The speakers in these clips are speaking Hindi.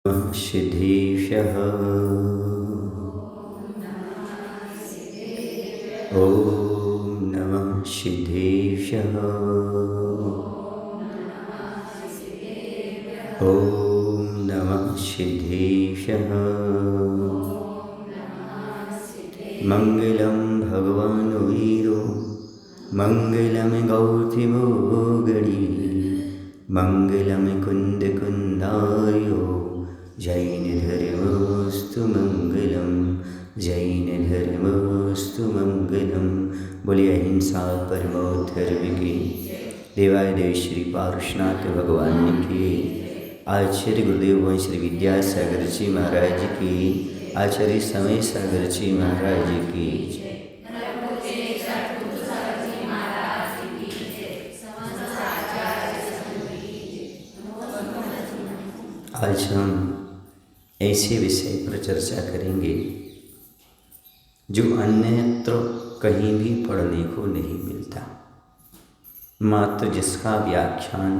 सिद्धेशः ॐ नमः सिद्धेशः ॐ नमः सिद्धेशः मङ्गलं भगवान् वीरो मङ्गलं गौतमोगणी मङ्गलं कुन्दकुन्दायो जैन धर्मोस्तु मंगलम जैन धर्मोस्तु मंगलम। बोलिए अहिंसा परमो धर्म की देवादेव श्री पारुषनाथ भगवान की, आचार्य गुरुदेव वंश श्री विद्यासागर जी महाराज की, आचार्य समय सागर जी महाराज की। आज हम ऐसे विषय पर चर्चा करेंगे जो अन्यत्र कहीं भी पढ़ने को नहीं मिलता, मात्र जिसका व्याख्यान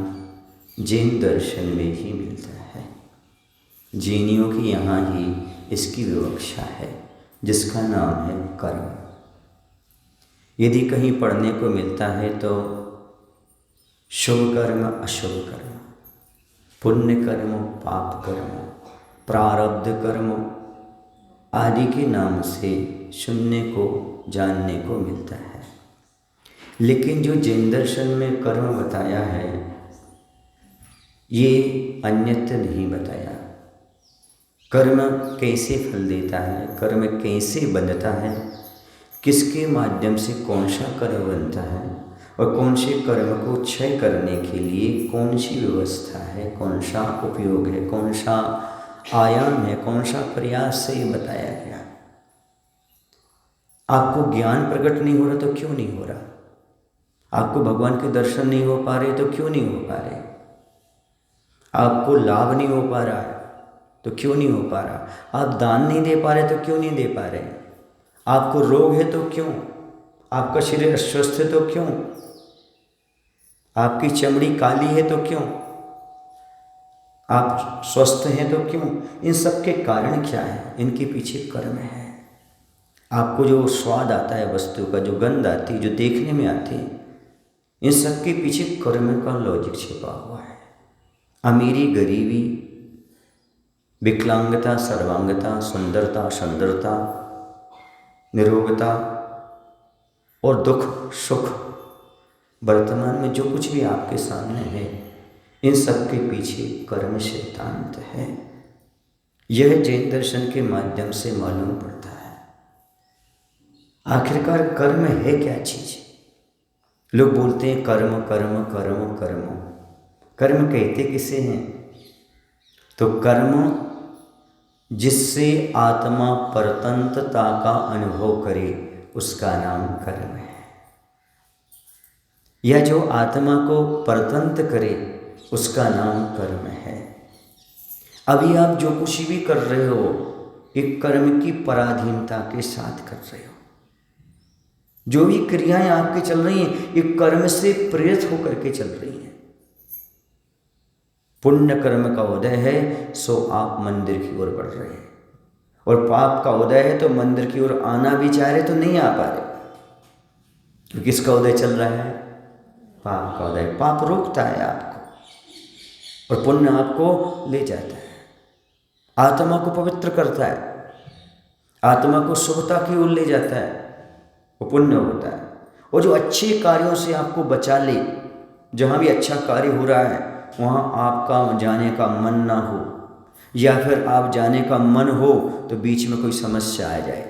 जैन दर्शन में ही मिलता है। जैनियों की यहाँ ही इसकी विवक्षा है, जिसका नाम है कर्म। यदि कहीं पढ़ने को मिलता है तो शुभ कर्म अशुभ कर्म, पुण्य कर्म पाप कर्म, प्रारब्ध कर्म आदि के नाम से सुनने को जानने को मिलता है। लेकिन जो जैन दर्शन में कर्म बताया है ये अन्यत्र नहीं बताया। कर्म कैसे फल देता है, कर्म कैसे बनता है, किसके माध्यम से कौन सा कर्म बनता है और कौन से कर्म को क्षय करने के लिए कौन सी व्यवस्था है, कौन सा उपयोग है, कौन सा आयाम है, कौन सा प्रयास से ये बताया गया। आपको ज्ञान प्रकट नहीं हो रहा तो क्यों नहीं हो रहा? आपको भगवान के दर्शन नहीं हो पा रहे तो क्यों नहीं हो पा रहे? आपको लाभ नहीं हो पा रहा है तो क्यों नहीं हो पा रहा? आप दान नहीं दे पा रहे तो क्यों नहीं दे पा रहे? आपको रोग है तो क्यों? आपका शरीर अस्वस्थ है तो क्यों? आपकी चमड़ी काली है तो क्यों? आप स्वस्थ हैं तो क्यों? इन सब के कारण क्या है? इनके पीछे कर्म है। आपको जो स्वाद आता है वस्तु का, जो गंध आती है, जो देखने में आती है, इन सब के पीछे कर्म का लॉजिक छिपा हुआ है। अमीरी गरीबी, विकलांगता सर्वांगता, सुंदरता सुंदरता, निरोगता और दुख सुख, वर्तमान में जो कुछ भी आपके सामने है, इन सब के पीछे कर्म सिद्धांत है। यह जैन दर्शन के माध्यम से मालूम पड़ता है। आखिरकार कर्म है क्या चीज? लोग बोलते हैं कर्म कर्म कर्म कर्म। कर्म कहते किसे हैं? तो कर्म जिससे आत्मा परतंत्रता का अनुभव करे उसका नाम कर्म है। यह जो आत्मा को परतंत्र करे उसका नाम कर्म है। अभी आप जो कुछ भी कर रहे हो एक कर्म की पराधीनता के साथ कर रहे हो। जो भी क्रियाएं आपकी चल रही हैं एक कर्म से प्रेरित होकर के चल रही हैं। पुण्य कर्म का उदय है सो आप मंदिर की ओर बढ़ रहे हैं, और पाप का उदय है तो मंदिर की ओर आना भी चाह रहे तो नहीं आ पा रहे। तो किसका उदय चल रहा है? पाप का उदय। पाप रोकता है आपको और पुण्य आपको ले जाता है, आत्मा को पवित्र करता है, आत्मा को शुभता की ओर ले जाता है, वो पुण्य होता है। और जो अच्छे कार्यों से आपको बचा ले, जहाँ भी अच्छा कार्य हो रहा है वहाँ आपका जाने का मन ना हो, या फिर आप जाने का मन हो तो बीच में कोई समस्या आ जाए,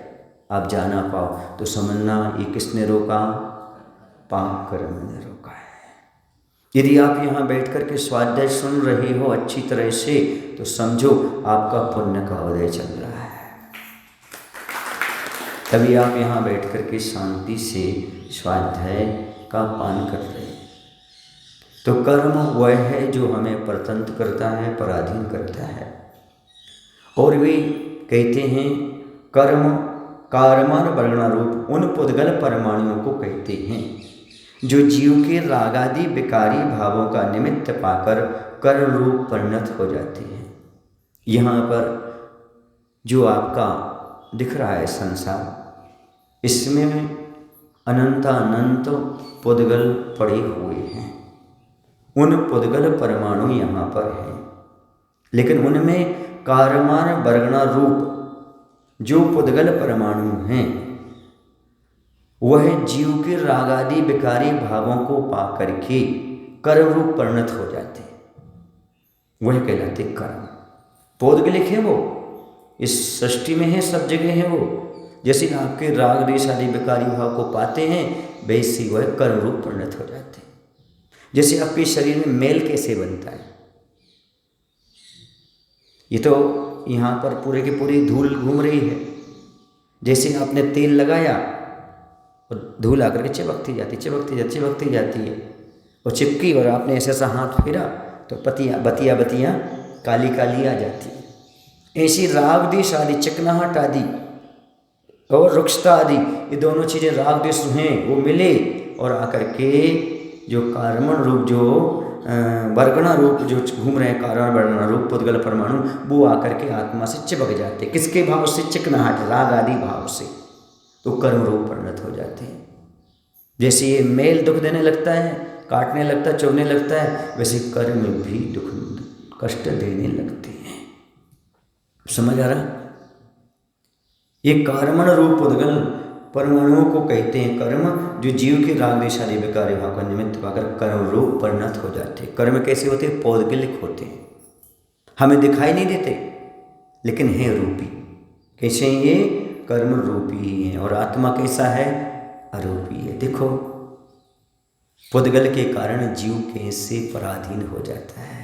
आप जा ना पाओ तो समझना ये किसने रोका? पाप कर्म ने रोका है। यदि आप यहाँ बैठ कर के स्वाध्याय सुन रहे हो अच्छी तरह से तो समझो आपका पुण्य का उदय चल रहा है। तभी आप यहाँ बैठ कर के शांति से स्वाध्याय का पान कर रहे हैं। तो कर्म वह है जो हमें परतंत्र करता है, पराधीन करता है। और वे कहते हैं कर्म कारमान वर्णारूप उन पुद्गल परमाणुओं को कहते हैं जो जीव के रागादि विकारी भावों का निमित्त पाकर कर्म रूप परिणत हो जाते हैं। यहाँ पर जो आपका दिख रहा है संसार, इसमें अनंतानंत पुद्गल पड़े हुए हैं। उन पुद्गल परमाणु यहाँ पर हैं, लेकिन उनमें कारमान वर्गणा रूप जो पुद्गल परमाणु हैं वह जीव के रागादि विकारी भावों को पा करके कर्म रूप परिणत हो जाते हैं। वह कहलाते कर्म। पौद्गलिक है वो, इस सृष्टि में है, सब जगह है वो। जैसे आपके राग द्वेष आदि विकारी भाव को पाते हैं, वैसे वह कर्म रूप परिणत हो जाते हैं। जैसे आपके शरीर में मेल कैसे बनता है, ये तो यहाँ पर पूरे की पूरी धूल घूम रही है। जैसे आपने तेल लगाया और धूल आकर के चिपकती जाती है और चिपकी, और आपने ऐसा हाथ फेरा तो बतिया काली काली आ जाती है। ऐसी राग द्वेष आदि, चिकनाहट आदि और रुक्षता आदि, ये दोनों चीज़ें राग द्वेष हैं, वो मिले और आकर के जो कार्बन रूप, जो वर्गणा रूप जो घूम रहे हैं, कारण वर्गणा रूप पुद्गल परमाणु, वो आकर के आत्मा से चिपक जाते हैं। किसके भाव से? चिकनाहट, राग आदि भाव से, तो कर्म रूप परिणत हो जाते हैं। जैसे ये मेल दुख देने लगता है, काटने लगता है, चुभने लगता है, वैसे कर्म भी दुख कष्ट देने लगते हैं। समझ आ रहा? ये कार्मण रूप पुद्गल परमाणुओं को कहते हैं कर्म, जो जीव के राग द्वेष आदि विकारी भाव का निमित्त पाकर कर्म रूप परिणत हो जाते हैं। कर्म कैसे होते हैं? पौद्गलिक होते हैं, हमें दिखाई नहीं देते, लेकिन है रूपी। कैसे ये? कर्म रूपी ही है। और आत्मा कैसा है? अरूपी है। देखो, पुद्गल के कारण जीव कैसे पराधीन हो जाता है।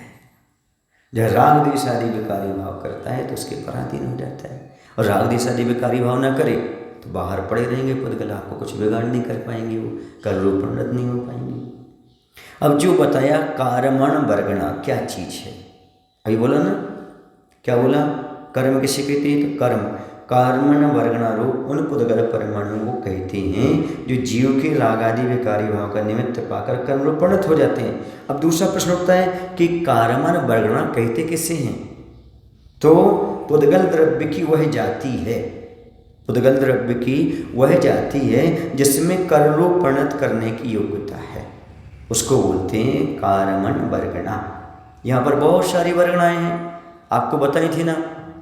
जब राग द्वेष आदि विकारी भाव करता है तो उसके पराधीन हो जाता है, और राग द्वेष आदि विकारी भाव ना करे तो बाहर पड़े रहेंगे पुद्गल, आपको कुछ बिगाड़ नहीं कर पाएंगे, वो कर्म रूप परिणत नहीं हो पाएंगे। अब जो बताया कार्मण वर्गणा क्या चीज है, अभी बोला ना, क्या बोला? कर्म किसे कहते हैं? तो कर्म कार्मण वर्गणा रूप उन पुद्गल परमाणुओं को कहते हैं जो जीव के राग आदि विकारी भाव का निमित्त पाकर कर्म रूप परिणत हो जाते हैं। अब दूसरा प्रश्न उठता है कि कार्मण वर्गणा कहते किसे हैं? तो पुद्गल द्रव्य की वह जाति है, पुद्गल द्रव्य की वह जाति है जिसमें कर्म रूप परिणत करने की योग्यता है, उसको बोलते हैं कार्मण वर्गणा। यहाँ पर बहुत सारी वर्गणाएं हैं, आपको बताई थी ना,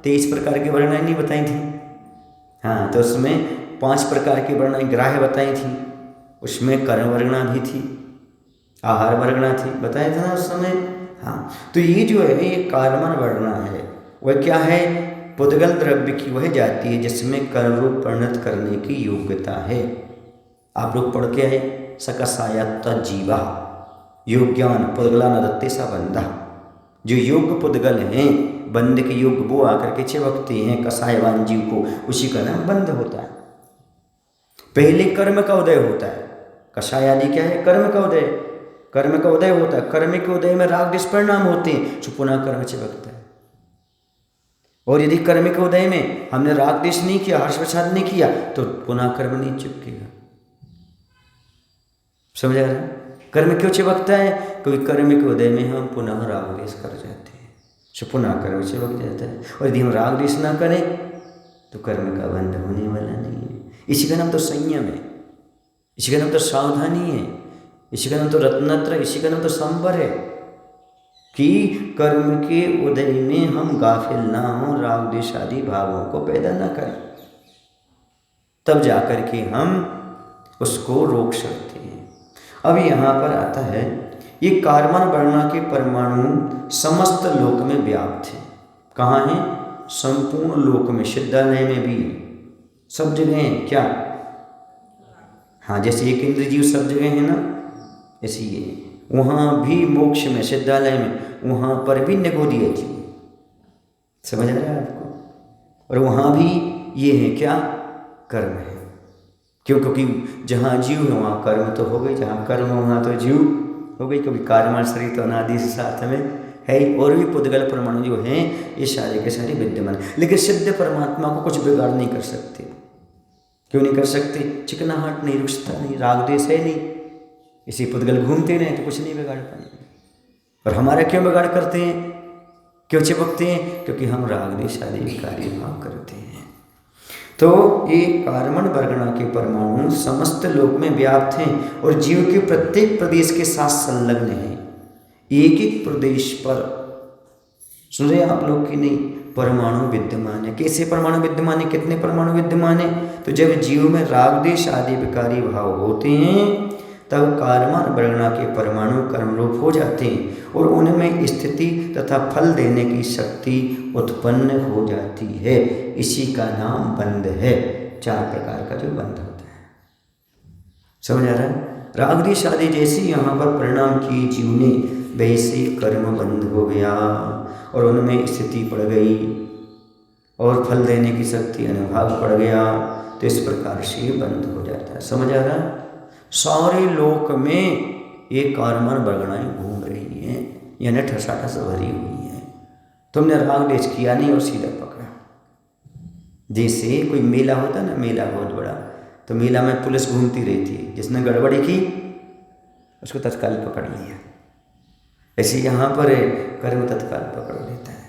23 प्रकार की वर्गणाएं नहीं बताई थी? हाँ, तो उसमें 5 प्रकार की वर्गणाएं ग्राह्य बताई थी, उसमें कर्म वर्गणा भी थी, आहार वर्गणा थी, बताया था ना उस समय। हाँ, तो ये जो है ये कार्मण वर्गणा है। वह क्या है? पुद्गल द्रव्य की वह जाती है जिसमें कर्म रूप परिणत करने की योग्यता है। आप लोग पढ़ के आए, सकसायत्ता जीवा योग्यान पुद्गला नदत्ते सा बंधा। जो योग्य पुद्गल हैं, बंध के योग्य, वो आकर के चिपकते हैं कसायवान जीव को, उसी का नाम बंध होता है। पहले कर्म का उदय होता है, कषाय आदि क्या है? कर्म का उदय, कर्म का उदय होता है। कर्म के उदय में राग द्वेष परिणाम होते हैं, जो पुनः कर्म चिपकता है। और यदि कर्म के उदय में हमने राग द्वेष नहीं किया, हर्ष विषाद नहीं किया, तो पुनः कर्म नहीं चिपकेगा। समझ आ रहा है? कर्म क्यों चिपकता है? क्योंकि कर्म के उदय में हम पुनः राग द्वेष कर जाते हैं, तो पुनः कर्म चिपक जाता है। और यदि हम राग द्वेष ना करें तो कर्म का बंध होने वाला नहीं है। इसी का नाम तो संयम है, इसी का नाम तो सावधानी है, इसी का नाम तो रत्नत्र, इसी का नाम तो संवर है कि कर्म के उदय में हम गाफिल ना हों, राग द्वेष आदि भावों को पैदा ना करें, तब जाकर के हम उसको रोक सकते हैं। अब यहाँ पर आता है, ये कार्बन वर्णा के परमाणु समस्त लोक में व्याप्त है। कहाँ है? संपूर्ण लोक में, सिद्धालय में भी, सब जगह हैं। क्या? हाँ, जैसे एक इंद्र जीव सब जगह है ना, ऐसे ये वहाँ भी मोक्ष में, सिद्धालय में, वहाँ पर भी निगोदीय जीव। समझ आ रहा है आपको? और वहाँ भी ये है क्या? कर्म है। क्यों? क्योंकि जहाँ जीव है वहाँ कर्म तो हो गई, जहाँ कर्म है वहाँ तो जीव हो गई, क्योंकि कार्यमान शरीर तो अनादि से साथ में है। और भी पुद्गल परमाणु जो हैं ये सारे के सारे विद्यमान, लेकिन सिद्ध परमात्मा को कुछ बिगाड़ नहीं कर सकते। क्यों नहीं कर सकते? चिकनाहट नहीं, रुष्टता नहीं, राग द्वेष है नहीं, इसी पुद्गल घूमते रहे तो कुछ नहीं बिगाड़ पाएंगे। और हमारा क्यों बिगाड़ करते हैं? क्यों चिपकते हैं? क्योंकि हम राग द्वेष आदि विकारी भाव करते हैं। तो ये कार्बन वर्गणा के परमाणु समस्त लोक में व्याप्त हैं और जीव के प्रत्येक प्रदेश के साथ संलग्न हैं। एक एक प्रदेश पर सुन रहे आप लोग कि नहीं, परमाणु विद्यमान है। कैसे परमाणु विद्यमान है? कितने परमाणु विद्यमान है? तो जब जीव में राग द्वेष आदि विकारी भाव होते हैं तब कार्बन वर्गणा के परमाणु कर्मरूप हो जाते हैं और उनमें स्थिति तथा फल देने की शक्ति उत्पन्न हो जाती है। इसी का नाम बंध है। 4 प्रकार का जो बंध होता है, समझ आ रहा है? राग द्वेष आदि जैसे यहाँ पर परिणाम किए जीव ने, वैसे कर्म बंध हो गया और उनमें स्थिति पड़ गई और फल देने की शक्ति अनुभाग पड़ गया। तो इस प्रकार से बंध हो जाता है। समझ आ रहा है? सारे लोक में ये कार्बन वर्गणाएं घूम रही हैं, यानी ठसाठस भरी हुई हैं। तुमने राग द्वेष किया नहीं और सीधा पकड़ा। जैसे कोई मेला होता ना, मेला बहुत बड़ा, तो मेला में पुलिस घूमती रहती है, जिसने गड़बड़ी की उसको तत्काल पकड़ लिया। ऐसे यहाँ पर कर्म तत्काल पकड़ लेता है।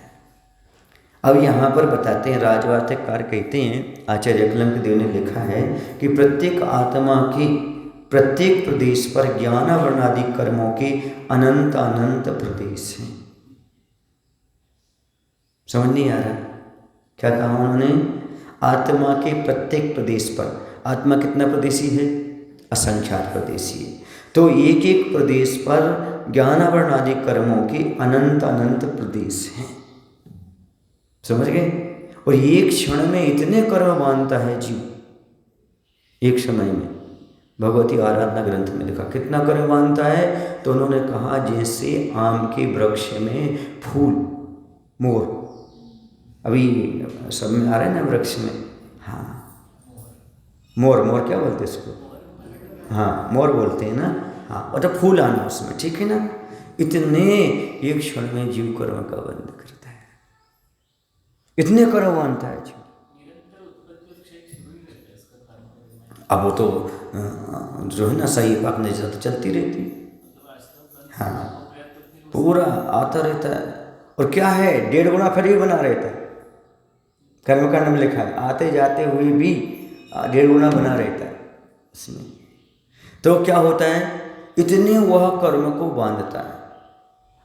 अब यहाँ पर बताते हैं, राजवार्तिककार कहते हैं, आचार्य एकलंक देव ने लिखा है कि प्रत्येक आत्मा की प्रत्येक प्रदेश पर ज्ञान वर्णादि कर्मों के अनंत अनंत प्रदेश हैं। समझ नहीं आ रहा क्या कहा उन्होंने? आत्मा के प्रत्येक प्रदेश पर, आत्मा कितना प्रदेशी है? असंख्यात प्रदेशी है। तो एक एक प्रदेश पर ज्ञान वर्णादि कर्मों के अनंत अनंत प्रदेश हैं। समझ गए? और एक क्षण में इतने कर्म बांधता है जीव, एक समय में। भगवती आराधना ग्रंथ में लिखा कितना कर्म बांधता है, तो उन्होंने कहा जैसे आम के वृक्ष में फूल, मोर, अभी सब में आ रहे हैं ना वृक्ष में, हाँ मोर, मोर क्या बोलते हैं इसको? हाँ मोर बोलते हैं ना, हाँ, और जब फूल आना उसमें, ठीक है ना? इतने एक क्षण में जीव कर्म का बंध करता है, इतने कर्म बांधता है जीव। अब वो तो जो है ना सही अपने जैसा चलती रहती, हाँ पूरा आता रहता है। और क्या है, 1.5 गुना फिर भी बना रहता है। कर्मकांड में लिखा है आते जाते हुए भी 1.5 गुना बना रहता है उसमें। तो क्या होता है, इतने वह कर्म को बांधता है।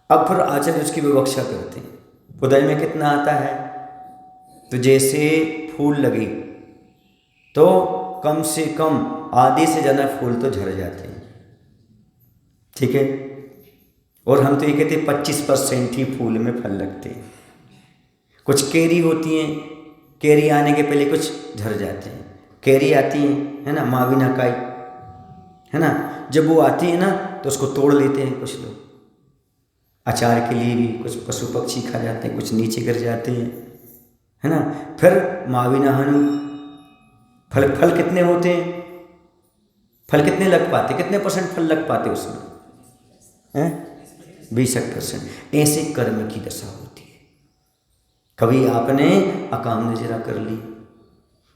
अब फिर आचार्य उसकी विवक्षा करते हैं। उदय में कितना आता है? तो जैसे फूल लगी तो कम से कम आधे से ज़्यादा फूल तो झड़ जाते हैं, ठीक है? और हम तो ये कहते हैं 25% ही फूल में फल लगते हैं। कुछ कैरी होती हैं, कैरी आने के पहले कुछ झड़ जाते हैं। कैरी आती है ना, माविना काई, है ना? जब वो आती है ना तो उसको तोड़ लेते हैं कुछ लोग, अचार के लिए भी। कुछ पशु पक्षी खा जाते हैं, कुछ नीचे गिर जाते हैं, है ना? फिर माविना हनु, फल कितने होते हैं? फल कितने लग पाते? कितने % फल लग पाते उसमें? हैं 20%। ऐसे कर्म की दशा होती है। कभी आपने अकाम नजरा कर ली,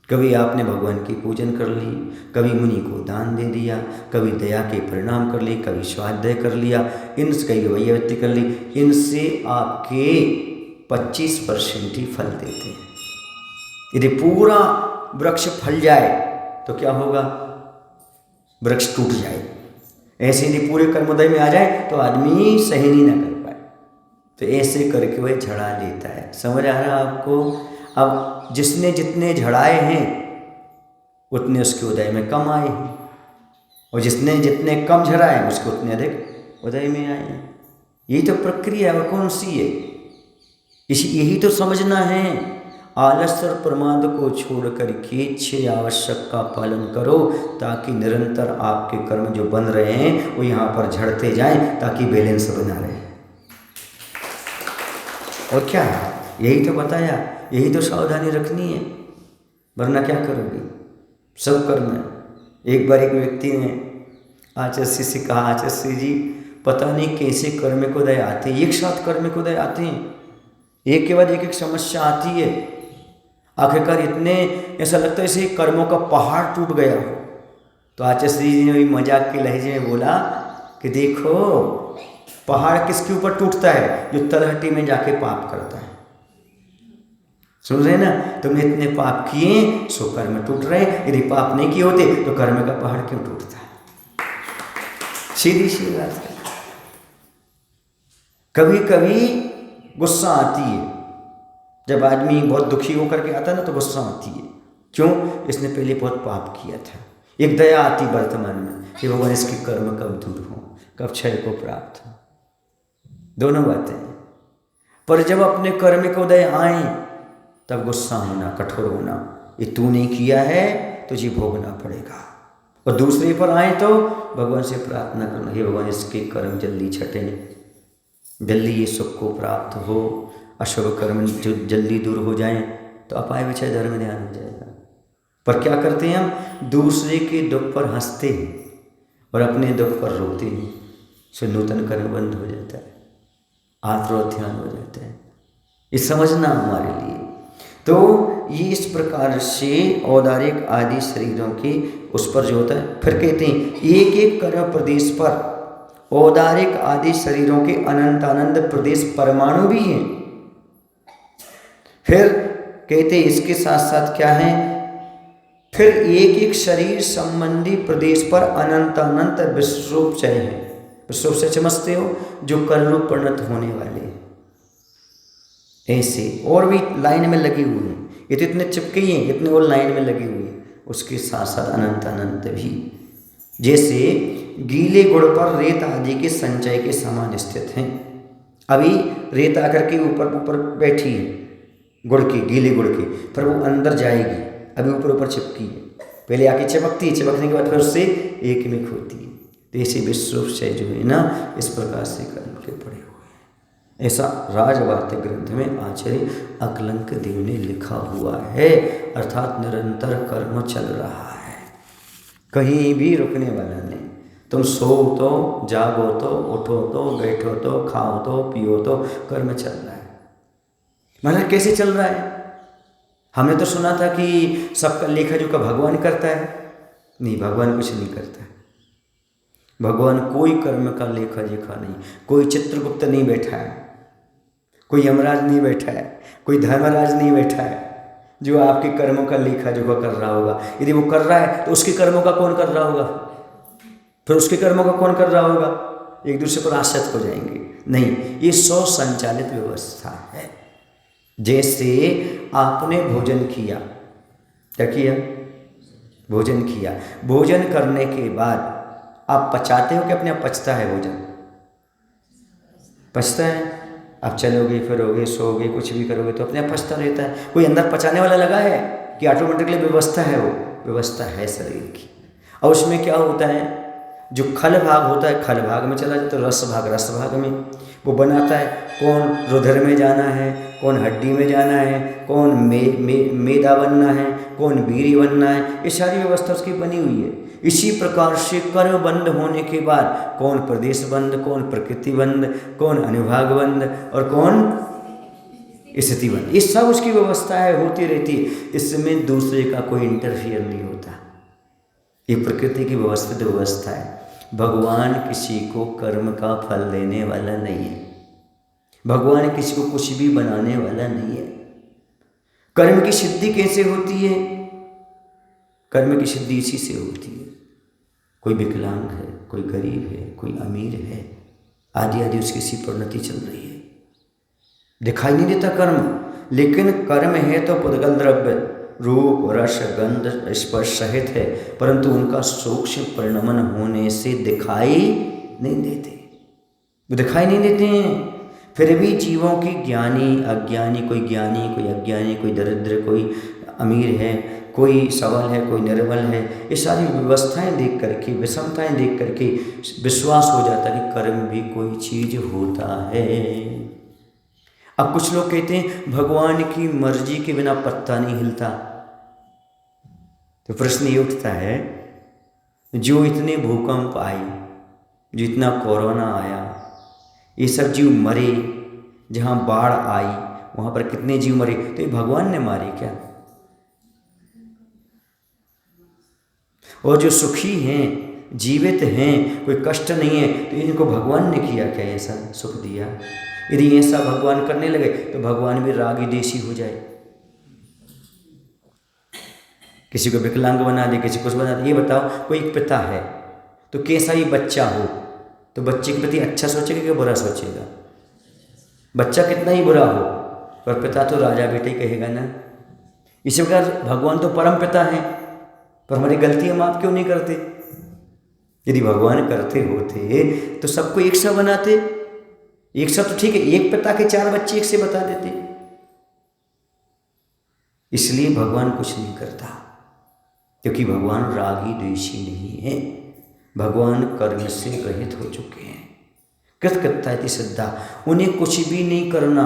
कभी आपने भगवान की पूजन कर ली, कभी मुनि को दान दे दिया, कभी दया के परिणाम कर ली, कभी स्वाध्याय कर लिया, इनसे कई वैयवृत्ति कर ली। इनसे आपके 25% ही फल देते हैं। यदि पूरा वृक्ष फल जाए तो क्या होगा? वृक्ष टूट जाए। ऐसे यदि पूरे कर्मोदय में आ जाए तो आदमी सहन ही ना कर पाए। तो ऐसे करके वह झड़ा लेता है। समझ आ रहा है आपको? अब जिसने जितने झड़ाए हैं उतने उसके उदय में कम आए हैं, और जिसने जितने कम झड़ाए हैं उसके उतने अधिक उदय में आए हैं। यही तो प्रक्रिया और कौन सी है? यही तो समझना है। आलस और प्रमाद को छोड़ करके 6 आवश्यक का पालन करो, ताकि निरंतर आपके कर्म जो बन रहे हैं वो यहाँ पर झड़ते जाएं, ताकि बैलेंस बना रहे। और क्या है, यही तो बताया, यही तो सावधानी रखनी है, वरना क्या करोगे? सब कर्म है। एक बार एक व्यक्ति ने आचार्य से कहा, आचार्य जी पता नहीं कैसे कर्म को दय आते हैं, एक साथ कर्म को दय आते हैं, एक के बाद एक समस्या आती है। आखिरकार इतने ऐसा लगता है जैसे कर्मों का पहाड़ टूट गया हो। तो आचार्य जी ने भी मजाक के लहजे में बोला कि देखो पहाड़ किसके ऊपर टूटता है? जो तलहटी में जाके पाप करता है। सुन रहे ना, तुमने इतने पाप किए सो कर्म टूट रहे, यदि पाप नहीं किए होते तो कर्म का पहाड़ क्यों टूटता है? सीधी सी बात है। कभी कभी गुस्सा आती है, जब आदमी बहुत दुखी होकर के आता है ना तो गुस्सा आती है। क्यों? इसने पहले बहुत पाप किया था। एक दया आती वर्तमान में कि भगवान इसके कर्म कब दूर हो, कब क्षय को प्राप्त हो। दोनों बातें। पर जब अपने कर्म को उदय आए तब गुस्सा होना, कठोर होना, ये तूने किया है तुझे भोगना पड़ेगा। और दूसरे पर आए तो भगवान से प्रार्थना करना, हे भगवान इसके कर्म जल्दी छटे, जल्दी ये सुख को प्राप्त हो, अशुभ कर्म जो जल्दी दूर हो जाएं तो अपाय विषय धर्म ध्यान हो जाएगा। पर क्या करते हैं हम? दूसरे के दुख पर हंसते हैं और अपने दुख पर रोते हैं, से नूतन कर्म बंद हो जाता है, आत्मध्यान हो जाता है। ये समझना हमारे लिए। तो ये इस प्रकार से औदारिक आदि शरीरों के उस पर जो होता है, फिर कहते हैं एक एक कर्म प्रदेश पर औदारिक आदि शरीरों के अनंतानंद प्रदेश परमाणु भी हैं। फिर कहते इसके साथ साथ क्या है, फिर एक एक शरीर संबंधी प्रदेश पर अनंत अनंत विश्वरूपचय है। विश्वरूपचय समझते हो? जो कल रूप परिणत होने वाले, ऐसे और भी लाइन में लगे हुए हैं। ये तो इतने चिपके ही हैं, इतने और लाइन में लगे हुए हैं। उसके साथ साथ अनंत अनंत भी, जैसे गीले गुड़ पर रेत आदि के संचय के समान स्थित हैं। अभी रेत आकर के ऊपर ऊपर बैठी है गुड़ की, गीले गुड़ की, फिर वो अंदर जाएगी, अभी ऊपर ऊपर चिपकी है, पहले आके चिपकती है, चिपकने के बाद फिर उससे एक मिक होती है। तो ऐसे विश्वरूपचय जो है ना, इस प्रकार से कर्म के पड़े हुए हैं। ऐसा राजवार्तिक ग्रंथ में आचार्य अकलंक देव ने लिखा हुआ है। अर्थात निरंतर कर्म चल रहा है, कहीं भी रुकने वाला नहीं। तुम सो तो, जागो तो, उठो तो, बैठो तो, खाओ तो, पियो तो, कर्म चल रहा है। मतलब कैसे चल रहा है? हमने तो सुना था कि सबका लेखा जोखा भगवान करता है। नहीं, भगवान कुछ नहीं करता है। भगवान कोई कर्म का लेखा जोखा नहीं, कोई चित्रगुप्त नहीं बैठा है, कोई यमराज नहीं बैठा है, कोई धर्मराज नहीं बैठा है जो आपके कर्मों का लेखा जोखा कर रहा होगा। यदि वो कर रहा है तो उसके कर्मों का कौन कर रहा होगा? फिर उसके कर्मों का कौन कर रहा होगा? एक दूसरे पर आश्रित हो जाएंगे। नहीं, ये स्वसंचालित व्यवस्था है। जैसे आपने भोजन किया, क्या किया? भोजन किया। भोजन करने के बाद आप पचाते हो कि अपने आप पचता है भोजन? पचता है। आप चलोगे, फिरोगे, सोओगे, कुछ भी करोगे तो अपने आप पचता रहता है। कोई अंदर पचाने वाला लगा है कि ऑटोमेटिकली व्यवस्था है? वो व्यवस्था है शरीर की। और उसमें क्या होता है, जो खल भाग होता है खल भाग में चला जाता है, रस भाग में वो बनाता है कौन रुधिर में जाना है, कौन हड्डी में जाना है, कौन मेदा बनना है, कौन वीर्य बनना है। ये सारी व्यवस्था उसकी बनी हुई है। इसी प्रकार से कर्म बंद होने के बाद कौन प्रदेश बंद, कौन प्रकृति बंद, कौन अनुभाग बंद और कौन स्थिति बंद, ये सब उसकी व्यवस्था है, होती रहती है। इसमें दूसरे का कोई इंटरफियर नहीं होता। ये प्रकृति की व्यवस्थित व्यवस्था है। भगवान किसी को कर्म का फल देने वाला नहीं है। भगवान किसी को कुछ भी बनाने वाला नहीं है। कर्म की सिद्धि कैसे होती है? कर्म की सिद्धि इसी से होती है। कोई विकलांग है, कोई गरीब है, कोई अमीर है, आदि आदि उसकी सी परिणति चल रही है। दिखाई नहीं देता कर्म, लेकिन कर्म है तो पुद्गल द्रव्य रूप रस गंध स्पर्श सहित है, परंतु उनका सूक्ष्म परिणमन होने से दिखाई नहीं देते। वो दिखाई नहीं देते हैं। फिर भी जीवों की ज्ञानी अज्ञानी, कोई ज्ञानी कोई अज्ञानी, कोई दरिद्र कोई अमीर है, कोई सबल है कोई निर्बल है, ये सारी व्यवस्थाएं देख करके, विषमताएं देख करके विश्वास हो जाता है कि कर्म भी कोई चीज होता है। अब कुछ लोग कहते हैं भगवान की मर्जी के बिना पत्ता नहीं हिलता। तो प्रश्न ये उठता है, जो इतने भूकंप आए, जो इतना कोरोना आया, ये सब जीव मरे, जहाँ बाढ़ आई वहाँ पर कितने जीव मरे, तो ये भगवान ने मारे क्या? और जो सुखी हैं जीवित हैं, कोई कष्ट नहीं है, तो इनको भगवान ने किया क्या ऐसा सुख दिया? यदि ऐसा भगवान करने लगे तो भगवान भी रागी देशी हो जाए, किसी को विकलांग बना दे, किसी को कुछ बना दे। ये बताओ, कोई एक पिता है तो कैसा ही बच्चा हो तो बच्चे के प्रति अच्छा सोचेगा कि बुरा सोचेगा? बच्चा कितना ही बुरा हो पर पिता तो राजा बेटे कहेगा ना। इसी प्रकार भगवान तो परम पिता हैं, पर हमारी गलतियां माफ क्यों नहीं करते? यदि भगवान करते होते तो सबको एक सा बनाते। एक सा तो ठीक है, एक पिता के 4 बच्चे एक से बता देते। इसलिए भगवान कुछ नहीं करता, क्योंकि भगवान रागी द्वेषी नहीं है। भगवान कर्म से रहित हो चुके हैं। कृतकृत्या इति सिद्धा, उन्हें कुछ भी नहीं करना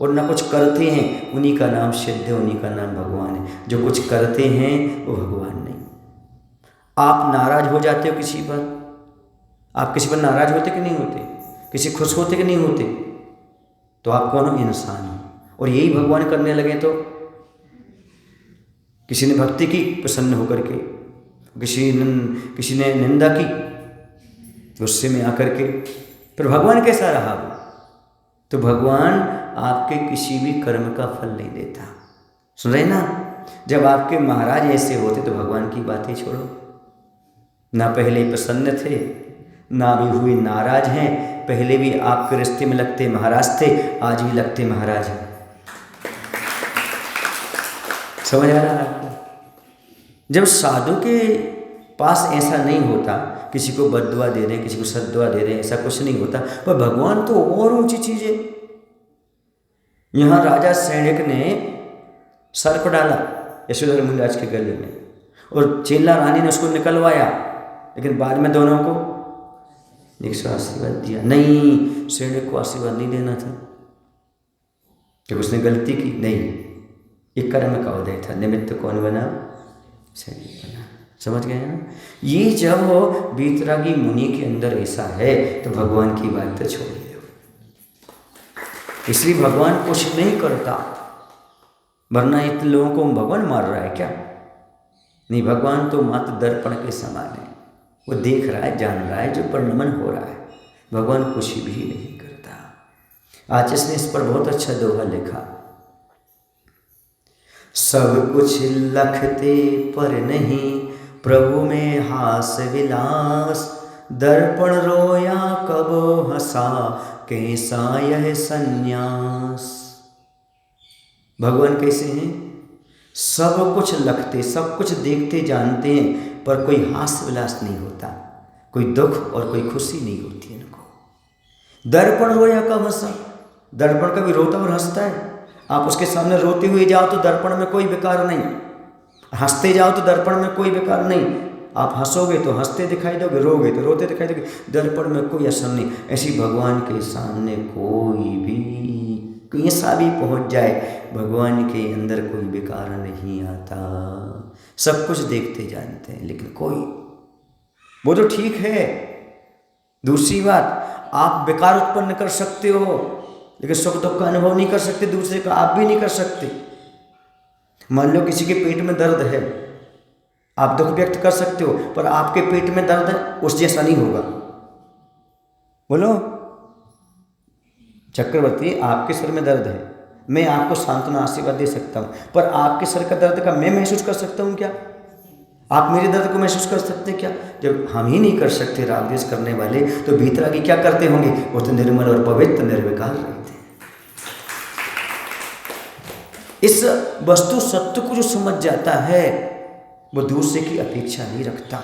और ना कुछ करते हैं, उन्हीं का नाम सिद्ध है, उन्हीं का नाम भगवान है। जो कुछ करते हैं वो भगवान नहीं। आप नाराज हो जाते हो किसी पर, आप किसी पर नाराज होते कि नहीं होते? किसी खुश होते कि नहीं होते? तो आप कौन हो? इंसान हो। और यही भगवान करने लगे तो किसी ने भक्ति की प्रसन्न होकर के, किसी ने निंदा की गुस्से में आकर के, फिर भगवान कैसा रहा? तो भगवान आपके किसी भी कर्म का फल नहीं देता। सुन रहे ना? जब आपके महाराज ऐसे होते तो भगवान की बातें छोड़ो। ना पहले प्रसन्न थे, ना भी हुए नाराज हैं। पहले भी आपके रिश्ते में लगते महाराज थे, आज भी लगते महाराज हैं। समझ आ रहा है आपको? जब साधु के पास ऐसा नहीं होता, किसी को बद्दुआ दे रहे हैं, किसी को सद्दुआ दे रहे हैं, ऐसा कुछ नहीं होता। पर भगवान तो और ऊंची चीज है। यहाँ राजा सैनिक ने सर्प डाला यशोधर मुनिराज के गले में और चेला रानी ने उसको निकलवाया, लेकिन बाद में दोनों को 100 आशीर्वाद दिया। नहीं, सैनिक को आशीर्वाद नहीं देना था क्योंकि उसने गलती की। नहीं, एक कर्म का उदय था, निमित्त कौन बना? सैनिक बना। समझ गए ना? ये जब बीतरागी मुनि के अंदर ऐसा है तो भगवान की बात तो छोड़ दो। इसलिए भगवान कुछ नहीं करता, वरना इतने लोगों को भगवान मार रहा है क्या? नहीं, भगवान तो मात्र दर्पण के समान है। वो देख रहा है, जान रहा है जो परिणमन हो रहा है। भगवान कुछ भी नहीं करता। आज इसने इस पर बहुत अच्छा दोहा लिखा। सब कुछ लखते पर नहीं, प्रभु में हास विलास। दर्पण रोया कब हंसा, कैसा यह सन्यास। भगवान कैसे हैं? सब कुछ लखते, सब कुछ देखते जानते हैं, पर कोई हास्य विलास नहीं होता, कोई दुख और कोई खुशी नहीं होती इनको। दर्पण रोया कब हंसा, दर्पण कभी रोता और हंसता है? आप उसके सामने रोते हुए जाओ तो दर्पण में कोई विकार नहीं, हंसते जाओ तो दर्पण में कोई विकार नहीं। आप हंसोगे तो हंसते दिखाई दोगे, रोगे तो रोते दिखाई दोगे, दर्पण में कोई असर नहीं। ऐसी भगवान के सामने कोई भी कैसा भी पहुंच जाए, भगवान के अंदर कोई विकार नहीं आता। सब कुछ देखते जानते हैं, लेकिन कोई, वो तो ठीक है। दूसरी बात, आप विकार उत्पन्न कर सकते हो, लेकिन सुख दुख का अनुभव नहीं कर सकते, दूसरे का आप भी नहीं कर सकते। मान लो किसी के पेट में दर्द है, आप दुख व्यक्त कर सकते हो, पर आपके पेट में दर्द है उस जैसा नहीं होगा। बोलो चक्रवर्ती, आपके सिर में दर्द है, मैं आपको सांत्वना आशीर्वाद दे सकता हूं, पर आपके सिर का दर्द का मैं महसूस कर सकता हूं क्या? आप मेरे दर्द को महसूस कर सकते क्या? जब हम ही नहीं कर सकते राग द्वेष करने वाले, तो भीतरागी क्या करते होंगे? वो तो निर्मल और पवित्र निर्विकार रहते हैं। इस वस्तु सत्य को जो समझ जाता है, वो दूसरे की अपेक्षा नहीं रखता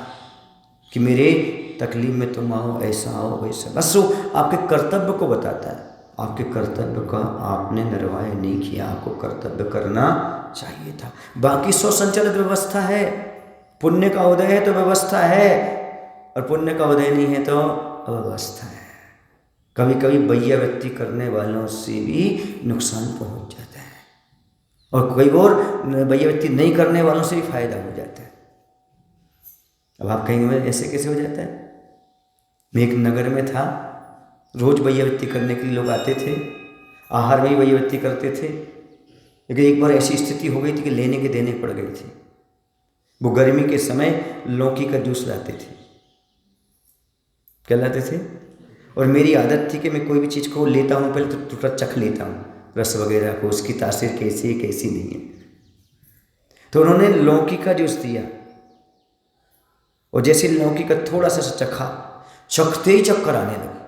कि मेरे तकलीफ में तुम आओ, ऐसा आओ, वैसा। बस वो आपके कर्तव्य को बताता है। आपके कर्तव्य का आपने निर्वाह नहीं किया, आपको कर्तव्य करना चाहिए था। बाकी सो संचालित व्यवस्था है। पुण्य का उदय है तो व्यवस्था है, और पुण्य का उदय नहीं है तो अव्यवस्था है। कभी कभी वैयावृत्ति करने वालों से भी नुकसान पहुंच जाता है, और कई और वैयावृत्ति नहीं करने वालों से भी फायदा हो जाता है। अब आप कहेंगे ऐसे कैसे हो जाता है? मैं एक नगर में था, रोज वैयावृत्ति करने के लिए लोग आते थे, आहार में ही वैयावृत्ति करते थे। लेकिन एक बार ऐसी स्थिति हो गई थी कि लेने के देने पड़ गए थे। वो गर्मी के समय लौकी का जूस लाते थे, कहलाते थे। और मेरी आदत थी कि मैं कोई भी चीज़ को लेता हूँ पहले तो टुकड़ा चख लेता हूँ, रस वगैरह को, उसकी तासीर कैसी है कैसी नहीं है। तो उन्होंने लौकी का जूस दिया और जैसे लौकी का थोड़ा सा चखा, चखते ही चक्कर आने लगा।